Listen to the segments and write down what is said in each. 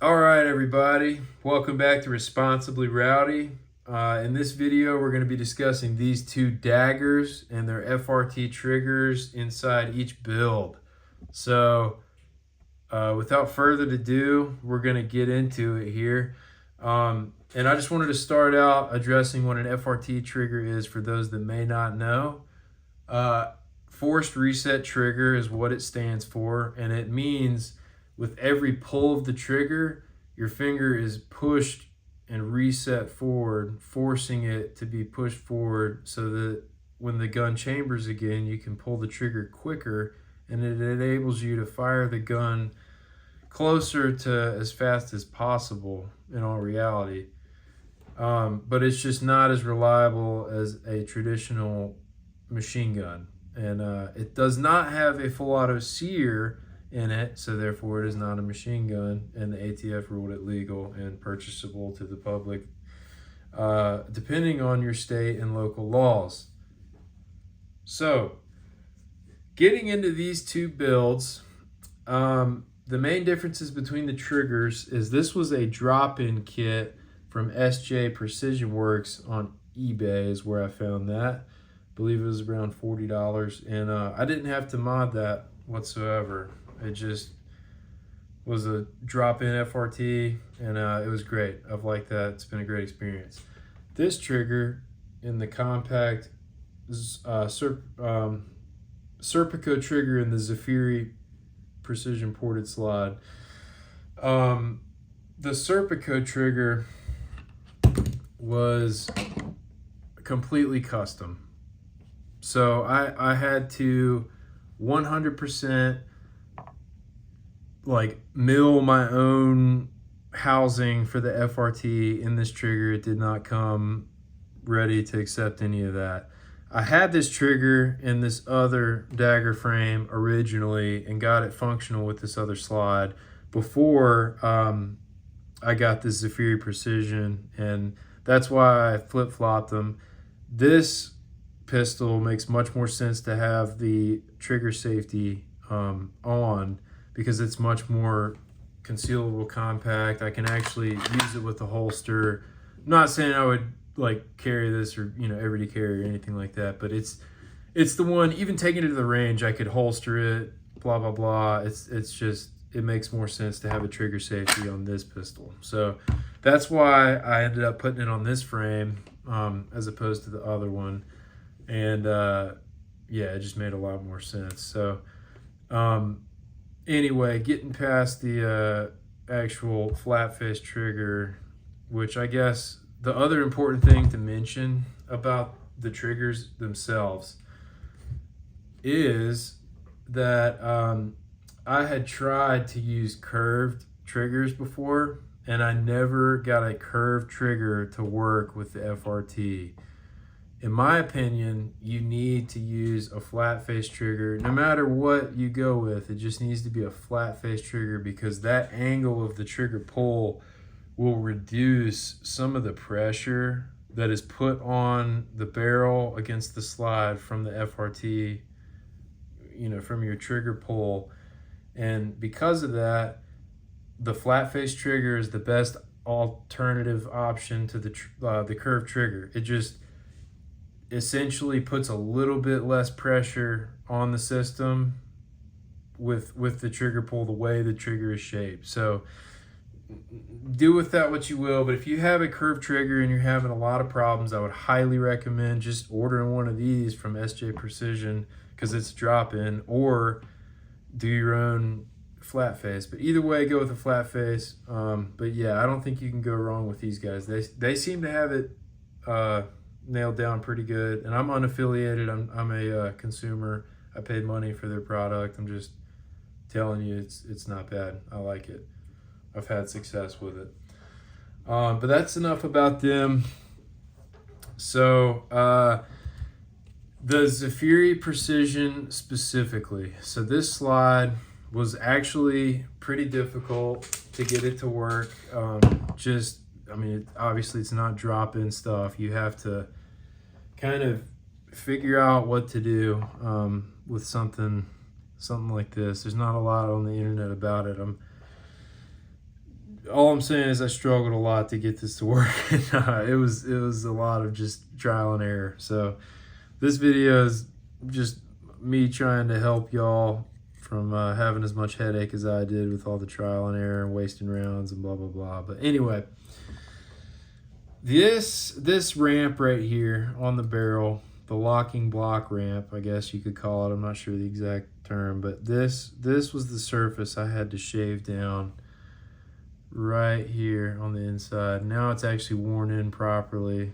All right, everybody. Welcome back to Responsibly Rowdy. In this video, we're going to be discussing these two daggers and their FRT triggers inside each build. So, without further ado, we're going to get into it here. And I just wanted to start out addressing what an FRT trigger is for those that may not know. Forced reset trigger is what it stands for, and it means with every pull of the trigger, your finger is pushed and reset forward, forcing it to be pushed forward so that when the gun chambers again, you can pull the trigger quicker, and it enables you to fire the gun closer to as fast as possible in all reality. But it's just not as reliable as a traditional machine gun. And it does not have a full auto sear in it, so therefore it is not a machine gun, and the ATF ruled it legal and purchasable to the public, depending on your state and local laws. So, getting into these two builds, the main differences between the triggers is this was a drop-in kit from SJ Precision Works on eBay is where I found that. I believe it was around $40, and I didn't have to mod that whatsoever. It just was a drop-in FRT, and it was great. I've liked that. It's been a great experience. This trigger in the compact Serpico trigger in the Zafiri precision ported slide. The Serpico trigger was completely custom. So I had to 100% like mill my own housing for the FRT in this trigger. It did not come ready to accept any of that. I had this trigger in this other dagger frame originally and got it functional with this other slide before I got this Zafiri Precision, and that's why I flip-flopped them. This pistol makes much more sense to have the trigger safety on because it's much more concealable, compact. I can actually use it with a holster. I'm not saying I would like carry this or everyday carry or anything like that, but it's the one, even taking it to the range, I could holster it, blah blah blah. It's just, it makes more sense to have a trigger safety on this pistol. So that's why I ended up putting it on this frame as opposed to the other one. And yeah, it just made a lot more sense. So anyway, getting past the actual flat face trigger, which I guess the other important thing to mention about the triggers themselves is that I had tried to use curved triggers before, and I never got a curved trigger to work with the FRT. In my opinion, you need to use a flat face trigger. No matter what you go with, it just needs to be a flat face trigger because that angle of the trigger pull will reduce some of the pressure that is put on the barrel against the slide from the FRT, from your trigger pull. And because of that, the flat face trigger is the best alternative option to the curved trigger. It just essentially puts a little bit less pressure on the system with the trigger pull, the way the trigger is shaped. So do with that what you will, but if you have a curved trigger and you're having a lot of problems, I would highly recommend just ordering one of these from SJ Precision because it's drop-in, or do your own flat face. But either way, go with a flat face. But yeah, I don't think you can go wrong with these guys. They seem to have it nailed down pretty good, and I'm unaffiliated. I'm a consumer. I paid money for their product. I'm just telling you, it's not bad. I like it. I've had success with it. But that's enough about them. So the Zafiri Precision specifically. So this slide was actually pretty difficult to get it to work. Obviously it's not drop-in stuff. You have to kind of figure out what to do with something like this. There's not a lot on the internet about it. I'm all I'm saying is I struggled a lot to get this to work. It was a lot of just trial and error. So this video is just me trying to help y'all from having as much headache as I did with all the trial and error and wasting rounds and blah blah blah. But anyway, this ramp right here on the barrel, the locking block ramp, I guess you could call it. I'm not sure the exact term, but this was the surface I had to shave down right here on the inside. Now it's actually worn in properly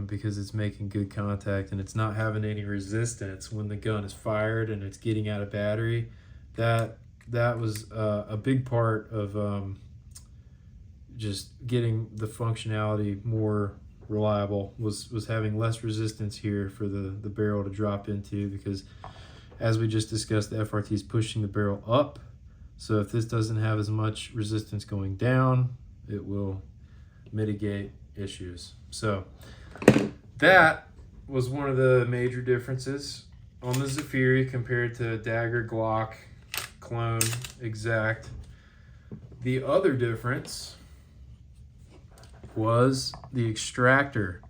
because it's making good contact and it's not having any resistance when the gun is fired and it's getting out of battery. That was a big part of just getting the functionality more reliable, was having less resistance here for the barrel to drop into, because as we just discussed, the FRT is pushing the barrel up. So if this doesn't have as much resistance going down, it will mitigate issues. So that was one of the major differences on the Zafiri compared to Dagger, Glock, Clone, Exact. The other difference was the extractor.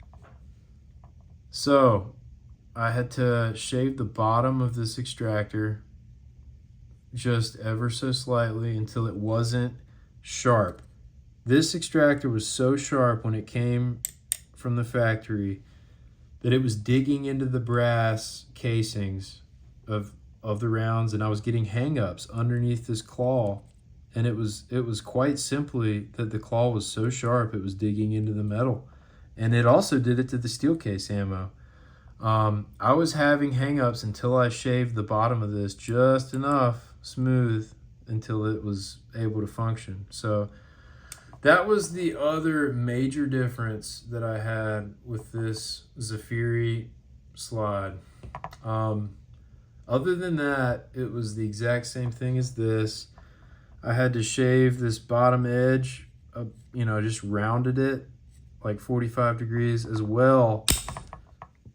So I had to shave the bottom of this extractor just ever so slightly until it wasn't sharp. This extractor was so sharp when it came from the factory that it was digging into the brass casings of the rounds, and I was getting hang-ups underneath this claw, and it was quite simply that the claw was so sharp it was digging into the metal. And it also did it to the steel case ammo. I was having hang-ups until I shaved the bottom of this just enough smooth until it was able to function. So that was the other major difference that I had with this Zafiri slide. Other than that, it was the exact same thing as this. I had to shave this bottom edge, just rounded it like 45 degrees, as well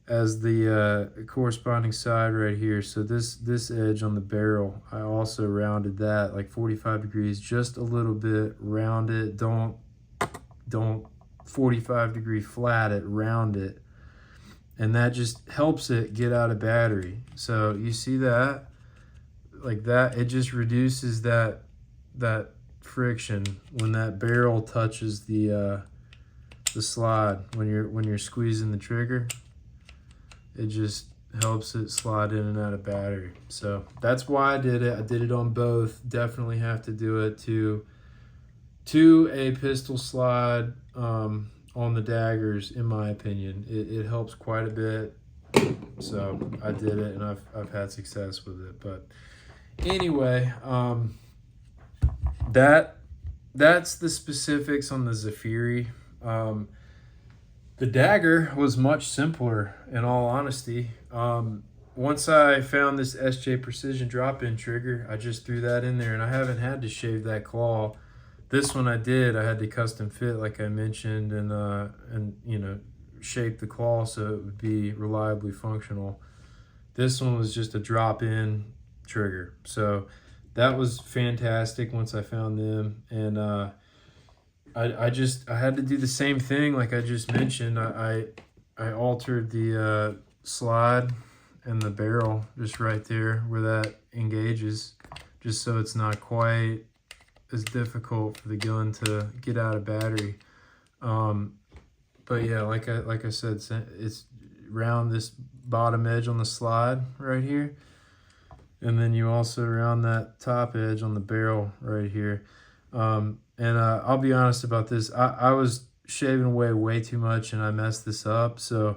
as the corresponding side right here. So this edge on the barrel, I also rounded that like 45 degrees, just a little bit. Round it, don't 45 degree flat it, round it, and that just helps it get out of battery. So you see that, like that, it just reduces that friction when that barrel touches the slide when you're squeezing the trigger. It just helps it slide in and out of battery. So that's why I did it. I did it on both. Definitely have to do it to a pistol slide on the daggers, in my opinion. It helps quite a bit. So I did it, and I've had success with it. But anyway, that's the specifics on the Zafiri. The dagger was much simpler, in all honesty. Once I found this SJ Precision drop-in trigger, I just threw that in there, and I haven't had to shave that claw. This one I did. I had to custom fit, like I mentioned, and shape the claw so it would be reliably functional. This one was just a drop-in trigger. So that was fantastic once I found them, and I had to do the same thing like I just mentioned. I altered the slide and the barrel just right there where that engages, just so it's not quite as difficult for the gun to get out of battery. But yeah, like I said, it's round this bottom edge on the slide right here, and then you also round that top edge on the barrel right here. And I'll be honest about this. I was shaving away way too much, and I messed this up. So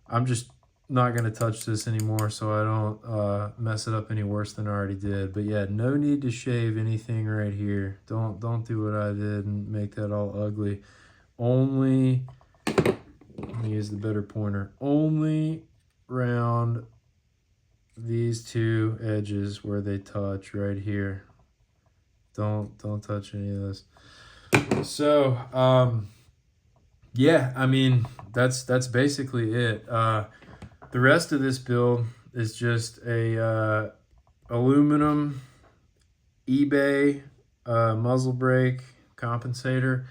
I'm just not going to touch this anymore so I don't mess it up any worse than I already did. But yeah, no need to shave anything right here. Don't do what I did and make that all ugly. Only, let me use the better pointer, only round these two edges where they touch right here. Don't touch any of this. So yeah, I mean, that's basically it. The rest of this build is just a aluminum eBay muzzle brake compensator.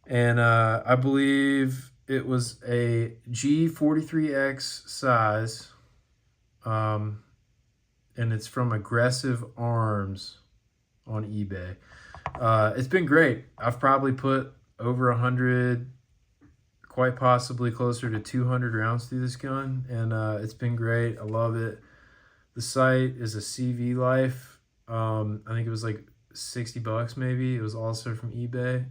And I believe it was a G43X size. And it's from Aggressive Arms on eBay. It's been great. I've probably put over 100, quite possibly closer to 200 rounds through this gun, and it's been great. I love it. The sight is a CV Life. I think it was like 60 bucks maybe. It was also from eBay.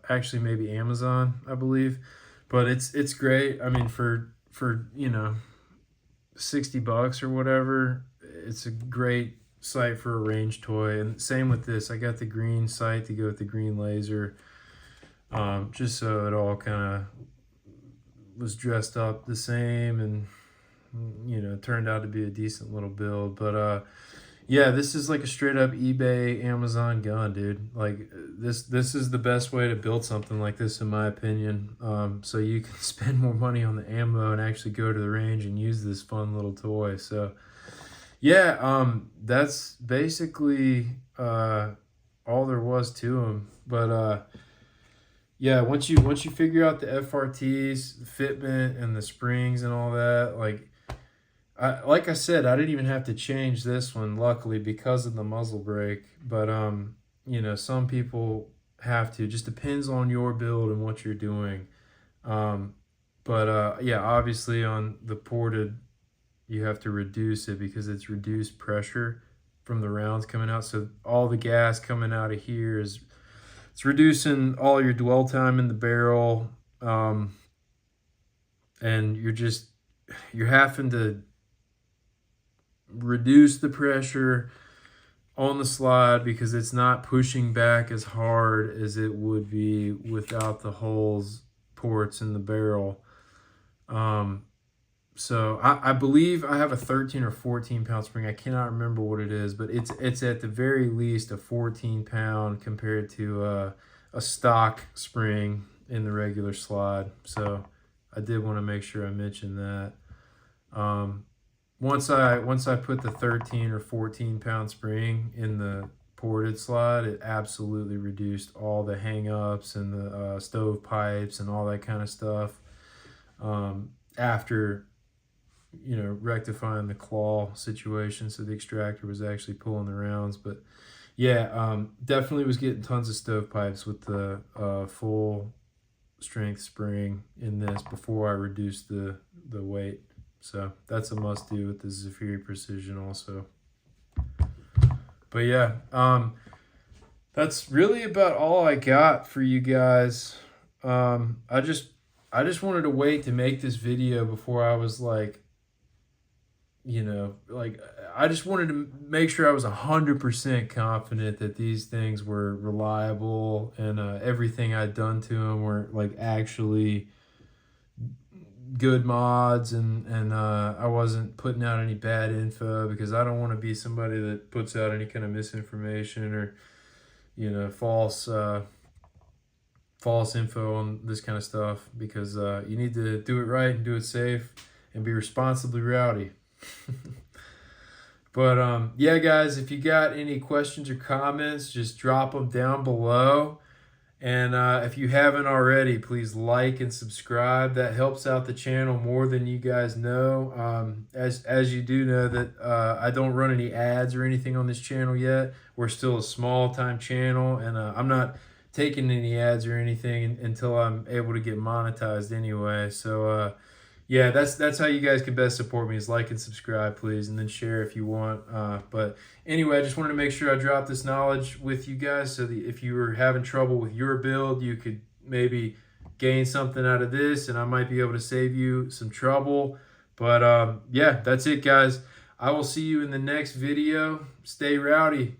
Actually maybe Amazon, I believe. But it's great. I mean, for 60 bucks or whatever, it's a great sight for a range toy. And same with this. I got the green sight to go with the green laser, just so it all kind of was dressed up the same, and turned out to be a decent little build. But yeah, this is like a straight up eBay, Amazon gun, dude. Like this is the best way to build something like this, in my opinion. So you can spend more money on the ammo and actually go to the range and use this fun little toy. So yeah, that's basically all there was to them. But yeah, once you figure out the FRTs, the fitment, and the springs and all that, like I said, I didn't even have to change this one, luckily, because of the muzzle brake. But some people have to. It just depends on your build and what you're doing. But yeah, obviously on the ported, you have to reduce it because it's reduced pressure from the rounds coming out. So all the gas coming out of here it's reducing all your dwell time in the barrel, and you're having to reduce the pressure on the slide because it's not pushing back as hard as it would be without the holes ports in the barrel. So I believe I have a 13 or 14 pound spring. I cannot remember what it is, but it's at the very least a 14 pound compared to a stock spring in the regular slide. So I did want to make sure I mentioned that. Once I put the 13 or 14 pound spring in the ported slide, it absolutely reduced all the hang-ups and the stove pipes and all that kind of stuff. After rectifying the claw situation, so the extractor was actually pulling the rounds. But yeah, definitely was getting tons of stovepipes with the full strength spring in this before I reduced the weight. So that's a must do with the Zafiri Precision also. But yeah, that's really about all I got for you guys. I just wanted to wait to make this video before I was I just wanted to make sure I was 100% confident that these things were reliable and everything I'd done to them were actually good mods, and I wasn't putting out any bad info, because I don't want to be somebody that puts out any kind of misinformation or false info on this kind of stuff, because you need to do it right and do it safe and be responsibly rowdy. But yeah, guys, if you got any questions or comments, just drop them down below. And if you haven't already, please like and subscribe. That helps out the channel more than you guys know. As you do know that I don't run any ads or anything on this channel yet. We're still a small time channel, and I'm not taking any ads or anything until I'm able to get monetized anyway. So yeah, that's how you guys can best support me, is like and subscribe, please, and then share if you want. But anyway, I just wanted to make sure I dropped this knowledge with you guys, so that if you were having trouble with your build, you could maybe gain something out of this, and I might be able to save you some trouble. But yeah, that's it, guys. I will see you in the next video. Stay rowdy.